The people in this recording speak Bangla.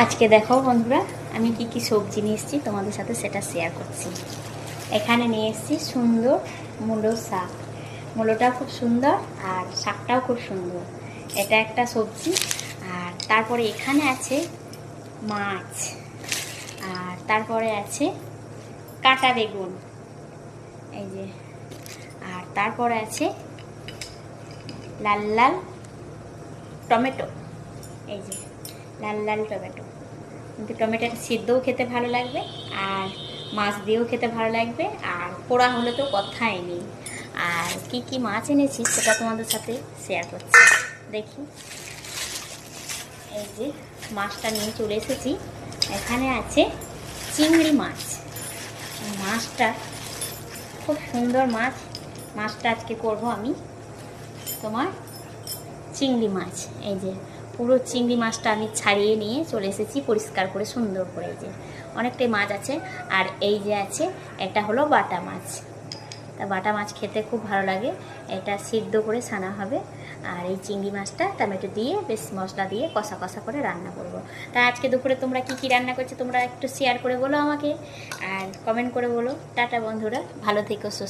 আজকে দেখো বন্ধুরা, আমি কি কি সবজি নিয়ে এসেছি তোমাদের সাথে সেটা শেয়ার করছি। এখানে নিয়ে এসেছি সুন্দর মূলো শাক। মূলোটা খুব সুন্দর আর শাকটাও খুব সুন্দর। এটা একটা সবজি। আর তারপরে এখানে আছে মাছ, আর তারপরে আছে কাটা বেগুন, এই যে। আর তারপরে আছে লাল লাল টমেটো, এই যে লাল লাল টমেটো। কিন্তু টমেটোটা সিদ্ধও খেতে ভালো লাগবে, আর মাছ দিয়েও খেতে ভালো লাগবে, আর পোড়া হলে তো কথাই নেই। আর কি কি মাছ এনেছি সেটা তোমাদের সাথে শেয়ার করছি। দেখি, এই যে মাছটা নিয়ে চলে এসেছি। এখানে আছে চিংড়ি মাছ। মাছটা খুব সুন্দর মাছ। মাছটা আজকে করব আমি তোমার চিংড়ি মাছ। এই যে পুরো চিংড়ি মাছটা আমি ছাড়িয়ে নিয়ে চলে এসেছি পরিষ্কার করে, সুন্দর করে। এই যে অনেকটাই মাছ আছে। আর এই যে আছে, এটা হলো বাটা মাছ। তা বাটা মাছ খেতে খুব ভালো লাগে। এটা সিদ্ধ করে ছানা হবে। আর এই চিংড়ি মাছটা টমেটো দিয়ে বেশ মশলা দিয়ে কষা কষা করে রান্না করব। তা আজকে দুপুরে তোমরা কি কি রান্না করছো তোমরা একটু শেয়ার করে বলো আমাকে, আর কমেন্ট করে বলো। টাটা বন্ধুরা, ভালো থেকো, সুস্থ